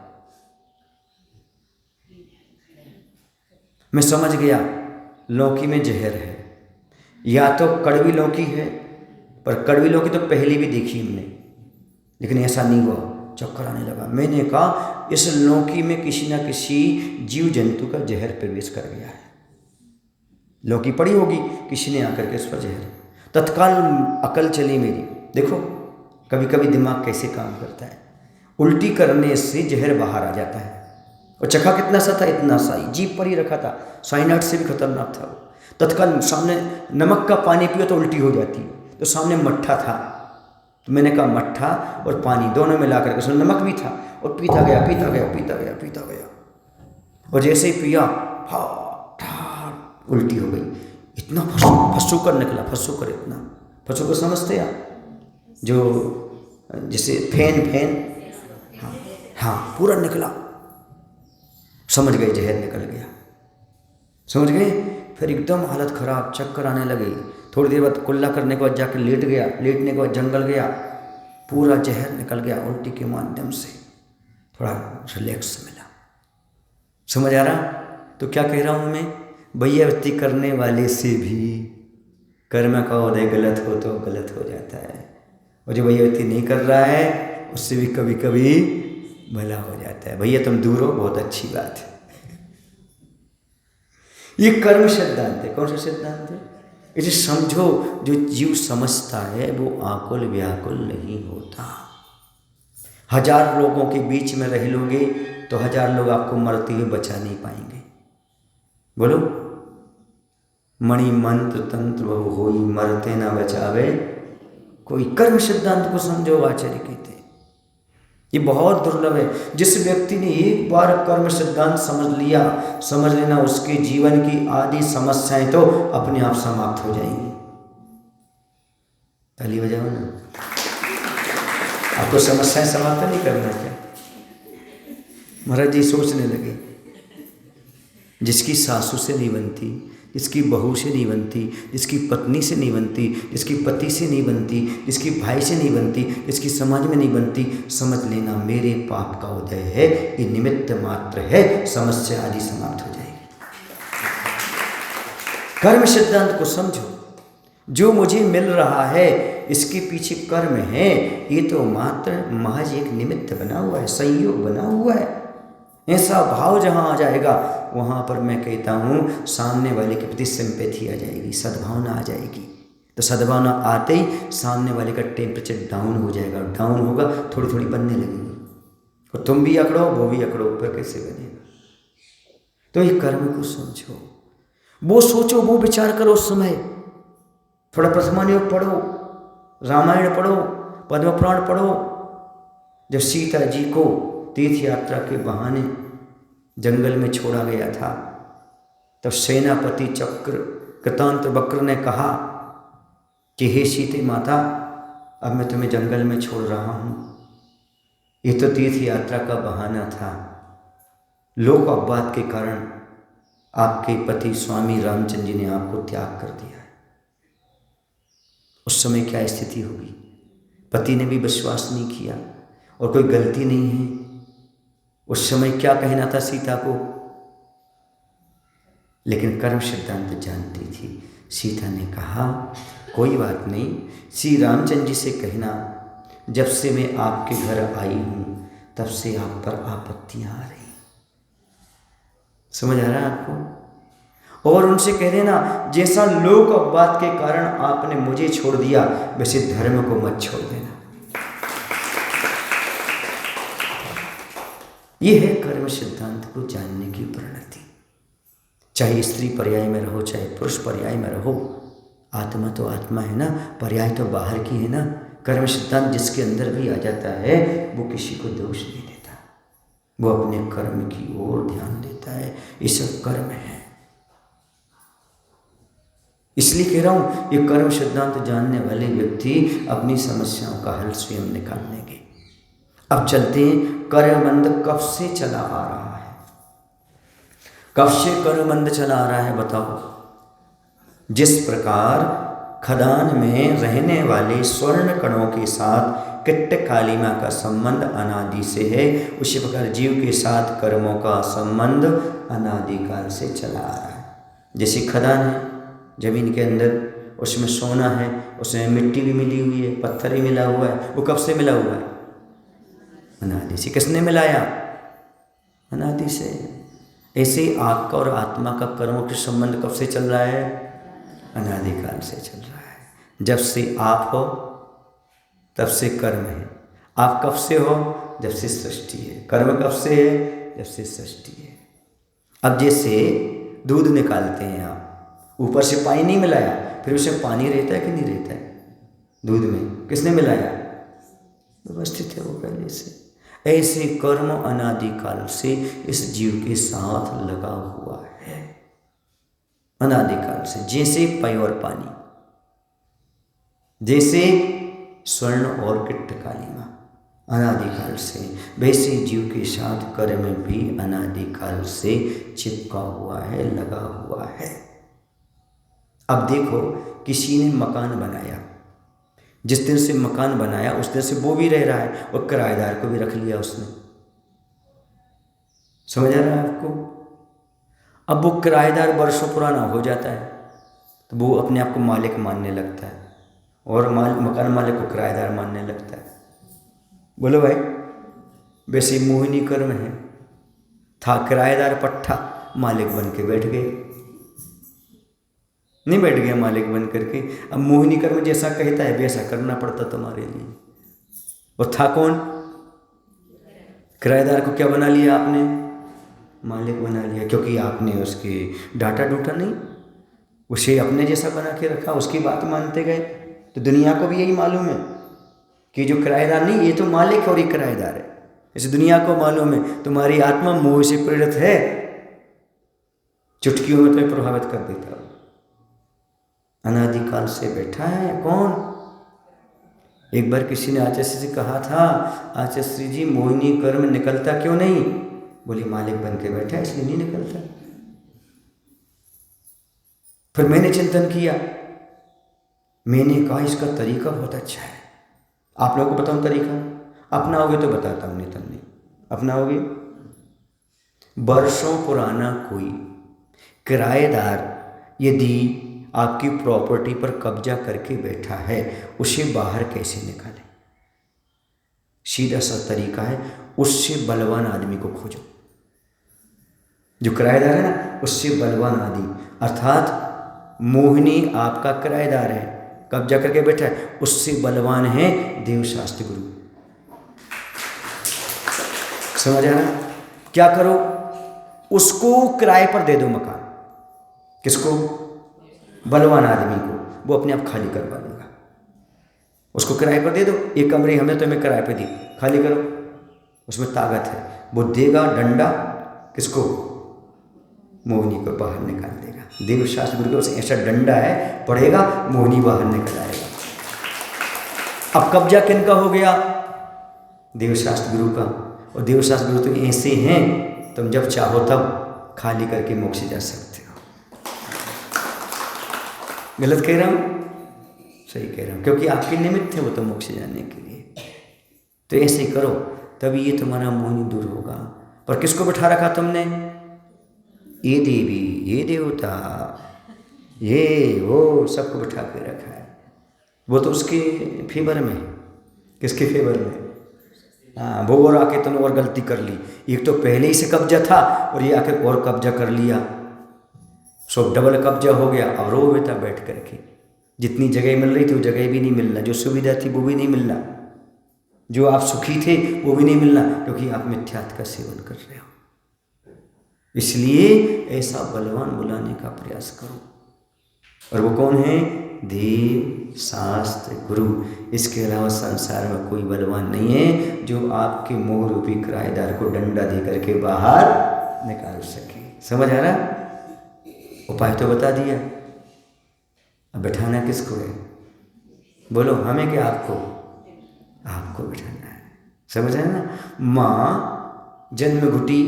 मैं समझ गया लौकी में जहर है, या तो कड़वी लौकी है, पर कड़वी लौकी तो पहले भी देखी हमने, लेकिन ऐसा नहीं हुआ, चक्कर आने लगा। मैंने कहा इस लौकी में किसी ना किसी जीव जंतु का जहर प्रवेश कर गया है। लौकी पड़ी होगी, किसी ने आकर के उस पर जहर। तत्काल अकल चली मेरी। देखो कभी कभी दिमाग कैसे काम करता है, उल्टी करने से जहर बाहर आ जाता है। और चखा कितना सा था, इतना सा ही, जीभ पर ही रखा था, साइनाइड से भी खतरनाक था वो। तत्काल सामने नमक का पानी पियो तो उल्टी हो जाती है, तो सामने मट्ठा था, तो मैंने कहा मट्ठा और पानी दोनों मिला करके, उसमें नमक भी था, और पीता गया पीता गया पीता गया पीता गया, और जैसे ही पिया उल्टी हो गई। इतना फंसू कर निकला, फंसू कर, इतना फंसू कर समझते आप, जो जैसे फैन हाँ पूरा निकला। समझ गए जहर निकल गया, समझ गए। फिर एकदम हालत खराब, चक्कर आने लगी। थोड़ी देर बाद कुल्ला करने के बाद जाकर लेट गया, लेटने के बाद जंगल गया, पूरा जहर निकल गया उल्टी के माध्यम से, थोड़ा रिलैक्स मिला। समझ आ रहा? तो क्या कह रहा हूँ मैं, भैयावृत्ति करने वाले से भी कर्म का उदय गलत हो तो गलत हो जाता है, और जो भैयावृत्ति नहीं कर रहा है उससे भी कभी कभी भला हो जाता है। भैया तुम दूर हो, बहुत अच्छी बात है। ये कर्म सिद्धांत है। कौन सा सिद्धांत है? इसे समझो, जो जीव समझता है वो आकुल व्याकुल नहीं होता। 1000 लोगों के बीच में रह लोगे तो 1000 लोग आपको मरते हुए बचा नहीं पाएंगे। बोलो, मणि मंत्र तंत्र बहु होई, मरते ना बचावे कोई। कर्म सिद्धांत को समझो, आचार्य कहते हैं। ये बहुत दुर्लभ है। जिस व्यक्ति ने एक बार कर्म सिद्धांत समझ लिया, समझ लेना उसके जीवन की आदि समस्याएं तो अपने आप समाप्त हो जाएंगी। ताली बजाओ ना। आपको समस्याएं समाप्त नहीं करना क्या? महाराज जी सोचने लगे, जिसकी सासू से नहीं बनती, जिसकी बहू से नहीं बनती, जिसकी पत्नी से नहीं बनती, जिसकी पति से नहीं बनती, जिसकी भाई से नहीं बनती, जिसकी समाज में नहीं बनती, समझ लेना मेरे पाप का उदय है, ये निमित्त मात्र है, समस्या आदि समाप्त हो जाएगी। कर्म सिद्धांत को समझो। जो मुझे मिल रहा है इसके पीछे कर्म है, ये तो मात्र महज एक निमित्त बना हुआ है, संयोग बना हुआ है। ऐसा भाव जहाँ आ जाएगा वहाँ पर मैं कहता हूँ सामने वाले के प्रति सिंपैथी आ जाएगी, सद्भावना आ जाएगी। तो सद्भावना आते ही सामने वाले का टेम्परेचर डाउन हो जाएगा, डाउन होगा, थोड़ी थोड़ी बनने लगेगी, और तुम भी अकड़ो वो भी अकड़ो, फिर कैसे बनेगा? तो ये कर्म को समझो, वो सोचो, वो विचार करो। उस समय थोड़ा प्रथमानुयोग पढ़ो, रामायण पढ़ो, पद्म पुराण पढ़ो। जब सीता जी को तीर्थ यात्रा के बहाने जंगल में छोड़ा गया था, तब सेनापति चक्र कृतांत वक्र ने कहा कि हे सीते माता, अब मैं तुम्हें जंगल में छोड़ रहा हूँ, ये तो तीर्थ यात्रा का बहाना था, लोक अपवाद के कारण आपके पति स्वामी रामचंद्र जी ने आपको त्याग कर दिया है। उस समय क्या स्थिति होगी? पति ने भी विश्वास नहीं किया और कोई गलती नहीं है। उस समय क्या कहना था सीता को, लेकिन कर्म सिद्धांत जानती थी। सीता ने कहा कोई बात नहीं, श्री रामचंद्र जी से कहना जब से मैं आपके घर आई हूँ तब से आप पर आपत्तियाँ आ रही। समझ आ रहा है आपको? और उनसे कह देना जैसा लोक अपवाद के कारण आपने मुझे छोड़ दिया वैसे धर्म को मत छोड़ देना। ये है कर्म सिद्धांत को जानने की परिणति। चाहे स्त्री पर्याय में रहो, चाहे पुरुष पर्याय में रहो, आत्मा तो आत्मा है ना, पर्याय तो बाहर की है ना। कर्म सिद्धांत जिसके अंदर भी आ जाता है वो किसी को दोष नहीं देता, वो अपने कर्म की ओर ध्यान देता है। ये सब कर्म है। इसलिए कह रहा हूं, ये कर्म सिद्धांत जानने वाले व्यक्ति अपनी समस्याओं का हल स्वयं निकाल लेंगे। अब चलते हैं, कर्मबंध कब से चला आ रहा है? कब से कर्मबंध चला आ रहा है बताओ? जिस प्रकार खदान में रहने वाले स्वर्ण कणों के साथ किट्ट कालिमा का संबंध अनादि से है, उसी प्रकार जीव के साथ कर्मों का संबंध अनादिकाल से चला आ रहा है। जैसे खदान है जमीन के अंदर, उसमें सोना है, उसमें मिट्टी भी मिली हुई है, पत्थर भी मिला हुआ है, वो कब से मिला हुआ है? अनादि से। किसने मिलाया? अनादि से। ऐसे ही आपका और आत्मा का कर्मों के संबंध कब से चल रहा है? अनादिकाल से चल रहा है। जब से आप हो तब से कर्म है। आप कब से हो? जब से सृष्टि है। कर्म कब से है? जब से सृष्टि है। अब जैसे दूध निकालते हैं आप, ऊपर से पानी नहीं मिलाया, फिर उसमें पानी रहता है कि नहीं रहता है? दूध में किसने मिलाया? व्यवस्थित है वो पहले से। ऐसे कर्म अनादिकाल से इस जीव के साथ लगा हुआ है, अनादिकाल से। जैसे पय और पानी, जैसे स्वर्ण और किट्ट कालिमा अनादिकाल से, वैसे जीव के साथ कर्म भी अनादिकाल से चिपका हुआ है, लगा हुआ है। अब देखो, किसी ने मकान बनाया, जिस दिन से मकान बनाया उस दिन से वो भी रह रहा है और किराएदार को भी रख लिया उसने। समझ आ रहा है आपको? अब वो किराएदार वर्षों पुराना हो जाता है तो वो अपने आप को मालिक मानने लगता है और मकान मालिक को किराएदार मानने लगता है। बोलो भाई, वैसे मोहिनी कर्म है। था किराएदार पट्टा, मालिक बन के बैठ गए। नहीं बैठ गया मालिक बन करके। अब मोहिनी कर्म जैसा कहता है वैसा करना पड़ता तुम्हारे लिए। और था कौन? किराएदार को क्या बना लिया आपने? मालिक बना लिया, क्योंकि आपने उसके डाटा डूटा नहीं, उसे अपने जैसा बना के रखा, उसकी बात मानते गए। तो दुनिया को भी यही मालूम है कि जो किराएदार नहीं, ये तो मालिक है और ये किराएदार है। इस दुनिया को मालूम है तुम्हारी आत्मा मोह से प्रेरित है, चुटकियों में तुम्हें प्रभावित कर देता। अनादिकाल से बैठा है कौन? एक बार किसी ने आचार्य से कहा था, आचार्य जी मोहिनी कर्म निकलता क्यों नहीं? बोले मालिक बन के बैठा इसलिए नहीं निकलता। फिर मैंने चिंतन किया, मैंने कहा इसका तरीका बहुत अच्छा है, आप लोगों को बताऊं तरीका, अपनाओगे तो बताता हूं, नहीं तो नहीं। अपनाओगे? वर्षों पुराना कोई किराएदार यदि आपकी प्रॉपर्टी पर कब्जा करके बैठा है, उसे बाहर कैसे निकाले? सीधा सा तरीका है, उससे बलवान आदमी को खोजो। जो किराएदार है ना, उससे बलवान आदमी, अर्थात मोहिनी आपका किराएदार है, कब्जा करके बैठा है, उससे बलवान है देवशास्त्र गुरु। समझ आ रहा? क्या करो? उसको किराए पर दे दो मकान। किसको? बलवान आदमी को। वो अपने आप खाली करवा देगा। उसको किराए पर दे दो, एक कमरे हमने तुम्हें किराए पे दी, खाली करो। उसमें ताकत है, वो देगा डंडा किसको? मोहिनी को बाहर निकाल देगा। देवशास्त्र गुरु के ऐसा डंडा है, पड़ेगा मोहिनी बाहर निकल आएगा। अब कब्जा किन का हो गया? देवशास्त्र गुरु का। और देवशास्त्र गुरु तो ऐसे हैं, तुम जब चाहो तब खाली करके मोक्ष जा सकते हो। गलत कह रहा हूं? सही कह रहा हूं, क्योंकि आपके निमित्त थे वो तो मोक्ष जाने के लिए। तो ऐसे करो, तभी ये तुम्हारा मोहिनी दूर होगा। पर किसको बिठा रखा तुमने? ये देवी, ये देवता, ये वो, सबको बिठा के रखा है। वो तो उसके फेवर में। किसके फेवर में? हाँ, वो और आके तुमने और गलती कर ली। एक तो पहले ही से कब्जा था और ये आके और कब्जा कर लिया, सो डबल कब्जा हो गया। अब रो बेटा बैठ करके, जितनी जगह मिल रही थी वो जगह भी नहीं मिलना, जो सुविधा थी वो भी नहीं मिलना, जो आप सुखी थे वो भी नहीं मिलना, क्योंकि आप मिथ्यात्व का सेवन कर रहे हो। इसलिए ऐसा बलवान बुलाने का प्रयास करो। और वो कौन है? देव शास्त्र गुरु। इसके अलावा संसार में कोई बलवान नहीं है जो आपके मोह रूपी किराएदार को डंडा दे करके बाहर निकाल सके। समझ आ रहा? उपाय तो बता दिया, अब बैठाना किसको है? बोलो, हमें क्या आपको? आपको बैठाना है। समझ रहे हैं ना। माँ जन्म घुटी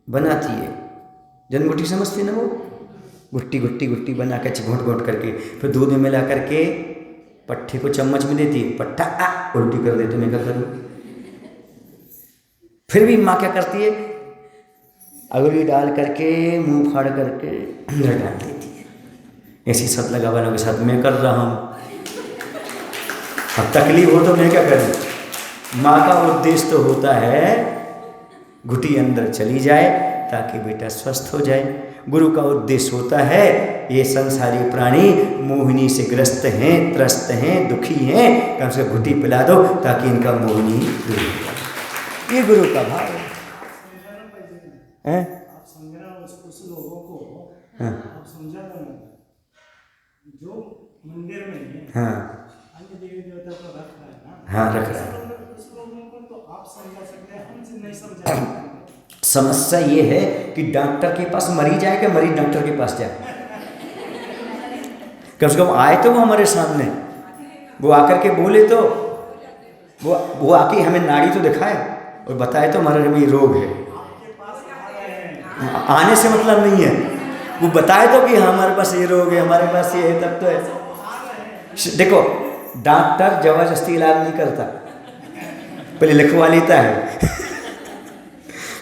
बनाती है, जन्म घुटी समझती है ना, वो घुट्टी घुट्टी घुट्टी बना के घोट घोट करके फिर दूध में मिला करके पट्टे को चम्मच में देती है, पट्टा उल्टी कर देती, मैं क्या करूँ। फिर भी माँ क्या करती है, अगली डाल करके मुंह फाड़ करके अंदर डाल देती है। ऐसी सत लगा वालों के साथ मैं कर रहा हूँ। अब तकलीफ हो तो मैं क्या करूँ। माँ का उद्देश्य तो होता है घुटी अंदर चली जाए ताकि बेटा स्वस्थ हो जाए। गुरु का उद्देश्य होता है ये संसारी प्राणी मोहिनी से ग्रस्त हैं, त्रस्त हैं, दुखी हैं, कम से घुटी पिला दो ताकि इनका मोहिनी दूर हो जाए। ये गुरु का भाव है। आप समझना उस लोगों को, आप समझा दो जो मंदिर में अन्य देवी देवता को रख रहा है ना, हाँ रख रहा है, उस लोगों को तो आप समझा सकते हैं, हम नहीं समझा। समस्या ये है कि डॉक्टर के पास मरीज आए कि मरीज डॉक्टर के पास जाए। कम से कम आए तो वो हमारे सामने, वो आकर के बोले तो वो आके हमें नाड़ी तो दिखाए और बताए तो हमारे में रोग है। आने से मतलब नहीं है, वो बताए तो कि हमारे पास ये रोग है, हमारे पास ये है, तब तो है। देखो डॉक्टर जबरदस्ती इलाज नहीं करता, पहले लिखवा लेता है।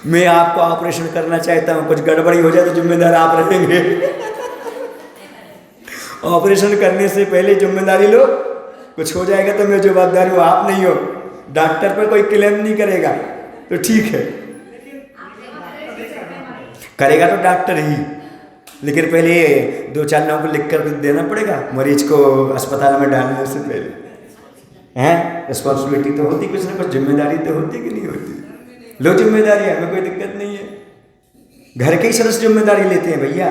मैं आपको ऑपरेशन करना चाहता हूँ, कुछ गड़बड़ी हो जाए तो जिम्मेदार आप रहेंगे। ऑपरेशन करने से पहले जिम्मेदारी लो, कुछ हो जाएगा तो मैं जवाबदारी हूँ, आप नहीं हो। डॉक्टर पर कोई क्लेम नहीं करेगा तो ठीक है, करेगा तो डॉक्टर ही, लेकिन पहले 2-4 लोगों को लिख कर देना पड़ेगा मरीज को अस्पताल में डालने से पहले। हैं रिस्पॉन्सिबिलिटी तो होती, कुछ ना कुछ जिम्मेदारी तो होती कि नहीं होती। लो जिम्मेदारी, हमें कोई दिक्कत नहीं है। घर के ही सदस्य जिम्मेदारी लेते हैं भैया,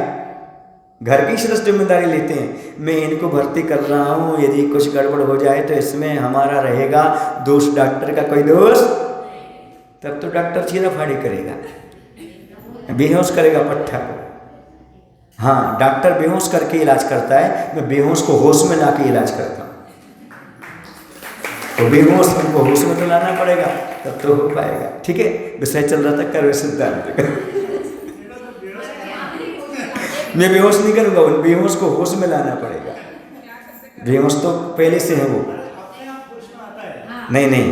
घर की सदस्य जिम्मेदारी लेते हैं। मैं इनको भर्ती कर रहा हूँ, यदि कुछ गड़बड़ हो जाए तो इसमें हमारा रहेगा दोष, डॉक्टर का कोई दोष, तब तो डॉक्टर चीरा फाड़ी करेगा, बेहोश करेगा पट्टा को। हाँ डॉक्टर बेहोश करके इलाज करता है, मैं बेहोश को होश में ला के इलाज करता हूँ। तो बेहोश को होश में तो लाना पड़ेगा तब तो हो पाएगा। ठीक है, विषय चल रहा था कर्म सिद्धांत का। मैं बेहोश नहीं करूँगा, उन बेहोश को होश में लाना पड़ेगा। बेहोश तो पहले से है वो, नहीं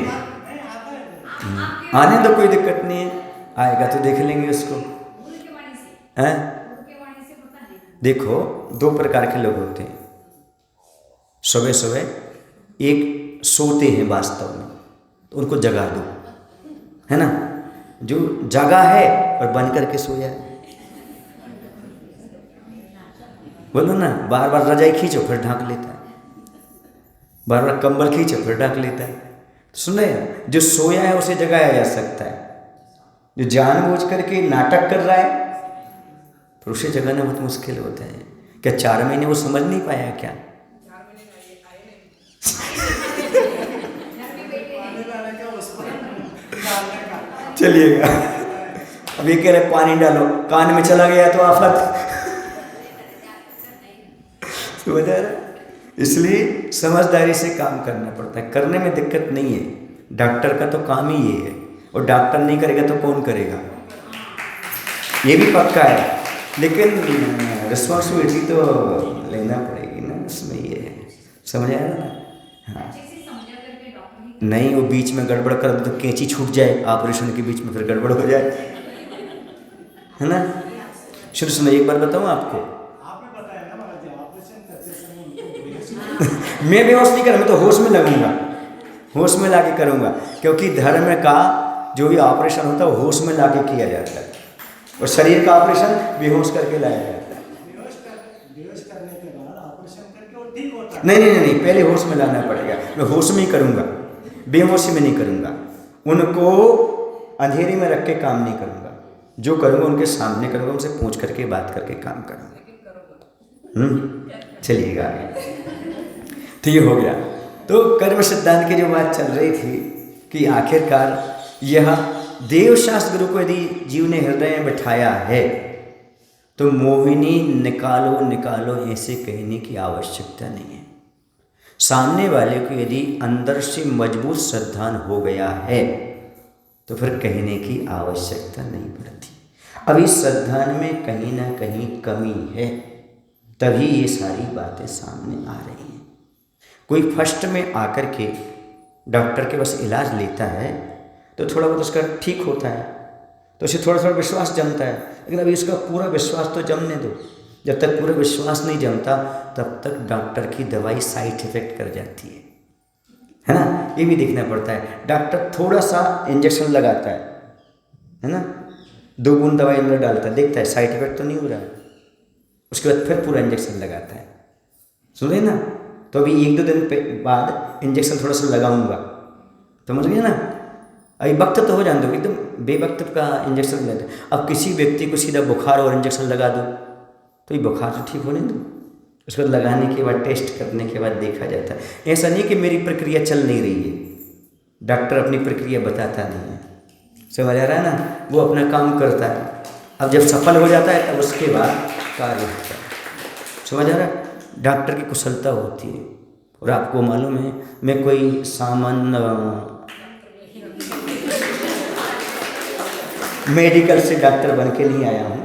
आने तो कोई दिक्कत नहीं है, आएगा तो देख लेंगे उसको। हैं देखो 2 प्रकार के लोग होते हैं। सुबह सुबह एक सोते हैं वास्तव में, तो उनको जगा दो, है ना, जो जगा है और बन करके सोया है। बोलो ना, बार बार रजाई खींचो फिर ढांक लेता है, बार बार कंबल खींचो फिर ढांक लेता है। सुने, जो सोया है उसे जगाया जा सकता है, जो जानबूझ करके नाटक कर रहा है फिर उसे जगाना बहुत मुश्किल होता है। क्या 4 महीने वो समझ नहीं पाया क्या? चलिएगा, अब ये कह रहे पानी डालो, कान में चला गया तो आफत। समझ आ रहा? इसलिए समझदारी से काम करना पड़ता है, करने में दिक्कत नहीं है। डॉक्टर का तो काम ही ये है, और डॉक्टर नहीं करेगा तो कौन करेगा, ये भी पक्का है। लेकिन रिस्पॉन्सिबिलिटी तो लेना पड़ेगी ना, उसमें ये है। समझ आया ना? हाँ नहीं, वो बीच में गड़बड़ कर दे तो कैंची छूट जाए, ऑपरेशन के बीच में फिर गड़बड़ हो जाए, है ना। सुनो एक बार बताऊँ आपको, मैं बेहोश नहीं करूँगा, मैं तो होश में लगूंगा, होश में लाके करूँगा, क्योंकि धर्म का जो भी ऑपरेशन होता है वो होश में लाके किया जाता है, और शरीर का ऑपरेशन बेहोश करके लाया जाता है। बेहोश करने के बाद ऑपरेशन करके वो ठीक होता है। नहीं, पहले होश में लाना पड़ेगा। मैं होश में ही करूँगा, बेहोशी में नहीं करूँगा। उनको अंधेरे में रख के काम नहीं करूँगा, जो करूँगा उनके सामने करूँगा, उनसे पूछ करके बात करके काम करूँगा। चलिएगा आगे। तो ये हो गया। तो कर्म सिद्धांत की जो बात चल रही थी कि आखिरकार यह देवशास्त्र गुरु को यदि जीव ने हृदय में बिठाया है तो मोहिनी निकालो निकालो ऐसे कहने की आवश्यकता नहीं है। सामने वाले को यदि अंदर से मजबूत श्रद्धान हो गया है तो फिर कहने की आवश्यकता नहीं पड़ती। अब इस श्रद्धान में कहीं ना कहीं कमी है, तभी ये सारी बातें सामने आ रही हैं। कोई फर्स्ट में आकर के डॉक्टर के बस इलाज लेता है तो थोड़ा बहुत उसका ठीक होता है, तो उसे थोड़ा थोड़ा विश्वास जमता है, लेकिन अभी उसका पूरा विश्वास तो जमने दो। जब तक पूरा विश्वास नहीं जमता तब तक डॉक्टर की दवाई साइड इफेक्ट कर जाती है ना। ये भी देखना पड़ता है। डॉक्टर थोड़ा सा इंजेक्शन लगाता है ना, 2 बूंद दवाई अंदर डालता है, देखता है साइड इफेक्ट तो नहीं हो रहा है, उसके बाद फिर पूरा इंजेक्शन लगाता है। सुन रहे ना, तो अभी 1-2 दिन बाद इंजेक्शन थोड़ा सा लगाऊंगा, समझ गए ना। अभी वक्त तो हो जाने दो, एकदम बेवक्त का इंजेक्शन लेते। अब किसी व्यक्ति को सीधा बुखार और इंजेक्शन लगा दो तो ये बुखार तो ठीक होने दो, उसको लगाने के बाद टेस्ट करने के बाद देखा जाता है। ऐसा नहीं कि मेरी प्रक्रिया चल नहीं रही है, डॉक्टर अपनी प्रक्रिया बताता नहीं है, समझ आ रहा है ना, वो अपना काम करता है। अब जब सफल हो जाता है तब उसके बाद कार्य होता है, समझ आ रहा है। डॉक्टर की कुशलता होती है। और आपको मालूम है, मैं कोई सामान्य मेडिकल से डॉक्टर बन के नहीं आया हूँ।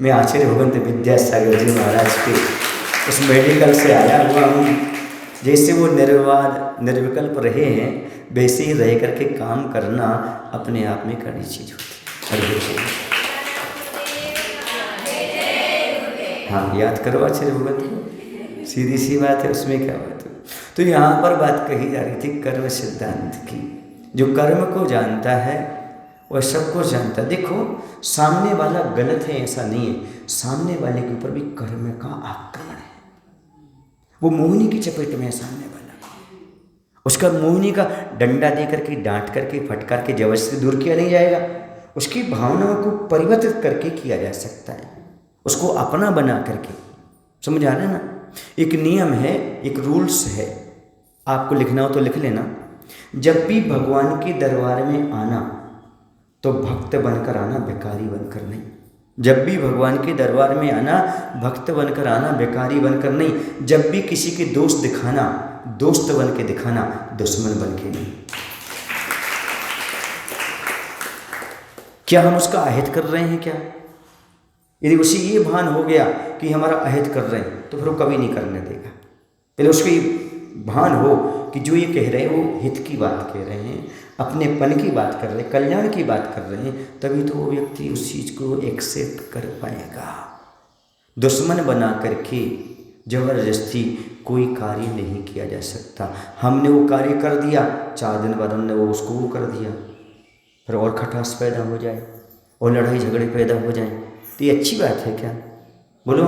मैं आचार्य भगवंत विद्यासागर जी महाराज के उस मेडिकल से आया हुआ हूँ। जैसे वो निर्वाद निर्विकल्प रहे हैं वैसे ही रह करके काम करना अपने आप में कड़ी चीज़ होती है। हाँ, याद करो आचार्य भगवंत को, सीधी सी बात है, उसमें क्या बात है। तो यहाँ पर बात कही जा रही थी कर्म सिद्धांत की। जो कर्म को जानता है वह सबको जानता है। देखो, सामने वाला गलत है ऐसा नहीं है, सामने वाले के ऊपर भी कर्म का आक्रमण है। वो मोहिनी की चपेट में है सामने वाला, उसका मोहिनी का डंडा दे करके, डांट करके, फटकार के जबरदस्ती दूर किया नहीं जाएगा। उसकी भावनाओं को परिवर्तित करके किया जा सकता है, उसको अपना बना करके। समझ आ रहा है ना। एक नियम है, एक रूल्स है, आपको लिखना हो तो लिख लेना। जब भी भगवान के दरबार में आना तो भक्त बनकर आना, भिखारी बनकर नहीं। जब भी भगवान के दरबार में आना, भक्त बनकर आना, भिखारी बनकर नहीं। जब भी किसी के दोस्त दिखाना, दोस्त बन के दिखाना, दुश्मन बन के नहीं। क्या हम उसका अहित कर रहे हैं क्या? यदि उसे ये भान हो गया कि हमारा अहित कर रहे हैं तो फिर वो कभी नहीं करने देगा। पहले उसको ये भान हो कि जो ये कह रहे हैं वो हित की बात कह रहे हैं, अपनेपन की बात कर रहे हैं, कल्याण की बात कर रहे हैं, तभी तो वो व्यक्ति उस चीज़ को एक्सेप्ट कर पाएगा। दुश्मन बना करके जबरदस्ती कोई कार्य नहीं किया जा सकता। हमने वो कार्य कर दिया, 4 दिन बाद हमने वो उसको वो कर दिया, फिर और खटास पैदा हो जाए और लड़ाई झगड़े पैदा हो जाए, तो ये अच्छी बात है क्या? बोलो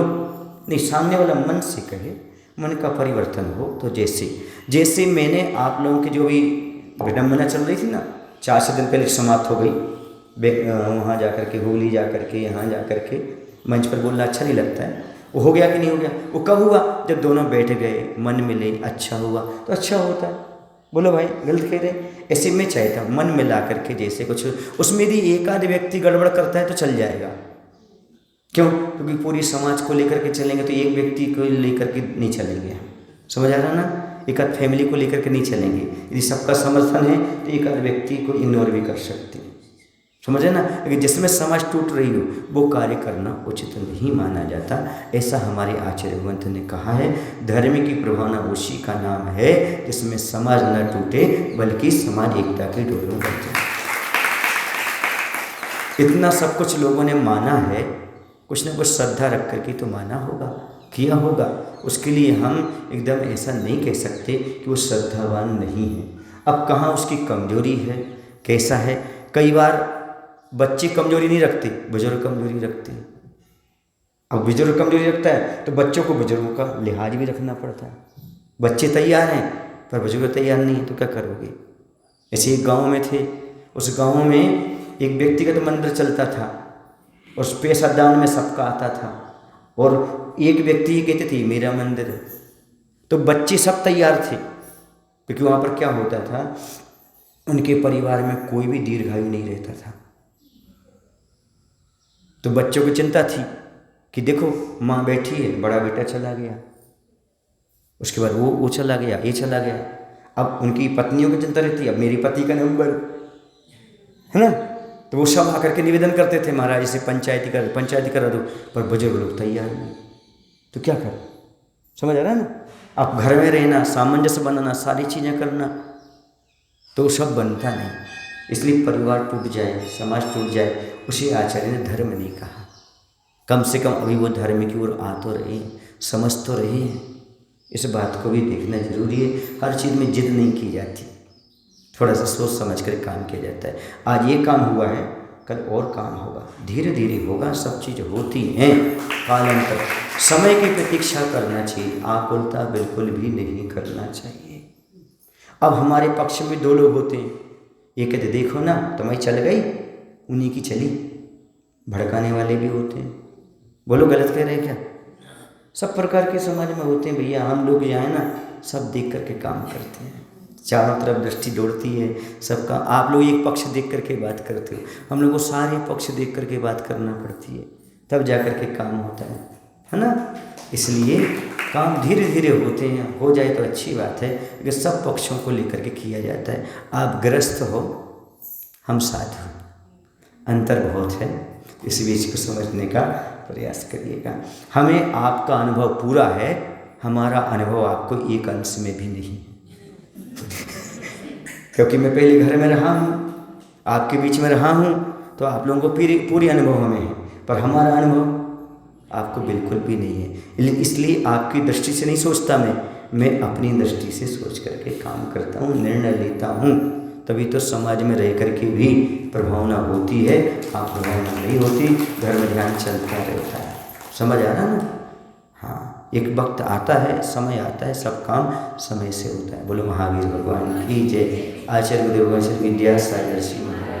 नहीं। सामने वाला मन से कहे, मन का परिवर्तन हो। तो जैसे मैंने आप लोगों की जो भी विडम्बना चल रही थी ना, 4 दिन पहले समाप्त हो गई। वहाँ जा कर के, होली जा कर के, यहाँ जा कर के मंच पर बोलना अच्छा नहीं लगता है। वो हो गया कि नहीं हो गया? वो कब हुआ? जब दोनों बैठ गए, मन मिले, अच्छा हुआ तो अच्छा होता है। बोलो भाई, गलत कह रहे? ऐसे में चाहता मन मिला करके, जैसे कुछ उसमें यदि एक आध व्यक्ति गड़बड़ करता है तो चल जाएगा। क्यों? क्योंकि पूरी समाज को लेकर के चलेंगे तो एक व्यक्ति को लेकर के नहीं चलेंगे। समझ आ रहा ना? एक आध फैमिली को लेकर के नहीं चलेंगे। यदि सबका समर्थन है तो एक आध व्यक्ति को इग्नोर भी कर सकते हैं। समझे ना? लेकिन जिसमें समाज टूट रही हो वो कार्य करना उचित नहीं माना जाता। ऐसा हमारे आचार्य भगवंत ने कहा है। धर्म की प्रभावना उसी का नाम है जिसमें समाज न टूटे बल्कि समाज एकता की डोर में बंध जाए। इतना सब कुछ लोगों ने माना है, कुछ न कुछ श्रद्धा रख करके तो माना होगा, किया होगा। उसके लिए हम एकदम ऐसा नहीं कह सकते कि वो श्रद्धावान नहीं है। अब कहाँ उसकी कमजोरी है, कैसा है? कई बार बच्चे कमजोरी नहीं रखते, बुजुर्ग कमजोरी रखते हैं। अब बुजुर्ग कमजोरी रखता है तो बच्चों को बुजुर्गों का लिहाज भी रखना पड़ता है। बच्चे तैयार हैं पर बुजुर्ग तैयार नहीं है तो क्या करोगे? ऐसे एक गाँव में थे, उस गाँव में एक व्यक्तिगत मंदिर चलता था, उस पैसा दान में सबका आता था और एक व्यक्ति ये कहते थे मेरा मंदिर है। तो बच्चे सब तैयार थे, क्योंकि वहाँ पर क्या होता था, उनके परिवार में कोई भी दीर्घायु नहीं रहता था। तो बच्चों को चिंता थी कि देखो माँ बैठी है, बड़ा बेटा चला गया, उसके बाद वो चला गया, ये चला गया। अब उनकी पत्नियों की चिंता रहती है, अब मेरी पति का नंबर है ना, तो वो सब आकर के निवेदन करते थे, महाराज इसे पंचायती करा दो, पर बुजुर्ग लोग तैयार नहीं। तो क्या करें, समझ आ रहा है ना। अब घर में रहना, सामंजस्य बनाना, सारी चीज़ें करना, तो सब बनता नहीं। इसलिए परिवार टूट जाए, समाज टूट जाए, उसे आचार्य ने धर्म नहीं कहा। कम से कम अभी वो धर्म की ओर आ तो रहे, समझ तो रहे हैं। इस बात को भी देखना जरूरी है। हर चीज़ में जिद नहीं की जाती, थोड़ा सा सोच समझ कर काम किया जाता है। आज ये काम हुआ है, कल और काम होगा, धीरे धीरे होगा, सब चीज़ होती हैं कालांतर। समय की प्रतीक्षा करना चाहिए, आकुलता बिल्कुल भी नहीं करना चाहिए। अब हमारे पक्ष में दो लोग होते हैं, ये कहते देखो ना तुम्हें चल गई, उन्हीं की चली। भड़काने वाले भी होते हैं, बोलो गलत कह रहे हैं क्या? सब प्रकार के समाज में होते हैं भैया। हम लोग जो है ना सब देख करके काम करते हैं, चारों तरफ दृष्टि दौड़ती है सबका। आप लोग एक पक्ष देख करके बात करते हो, हम लोग को सारे पक्ष देख करके बात करना पड़ती है, तब जा कर के काम होता है ना। इसलिए काम धीरे धीरे होते हैं, हो जाए तो अच्छी बात है, लेकिन सब पक्षों को लेकर के किया जाता है। आप ग्रस्त हो, हम साथ हो, अंतर बहुत है, इस बीच को समझने का प्रयास करिएगा। हमें आपका अनुभव पूरा है, हमारा अनुभव आपको एक अंश में भी नहीं है क्योंकि मैं पहले घर में रहा हूँ, आपके बीच में रहा हूँ, तो आप लोगों को पूरी अनुभव हमें है, पर हमारा अनुभव आपको बिल्कुल भी नहीं है। इसलिए आपकी दृष्टि से नहीं सोचता मैं अपनी दृष्टि से सोच करके काम करता हूँ, निर्णय लेता हूँ, तभी तो समाज में रह करके भी प्रभावना होती है। आप प्रभावना नहीं होती, घर में ध्यान चलता रहता है। समझ आ रहा ना? हाँ, एक वक्त आता है, समय आता है, सब काम समय से होता है। बोलो महावीर भगवान की जय। आचार्य गुरुदेव विद्यासागर जी महाराज।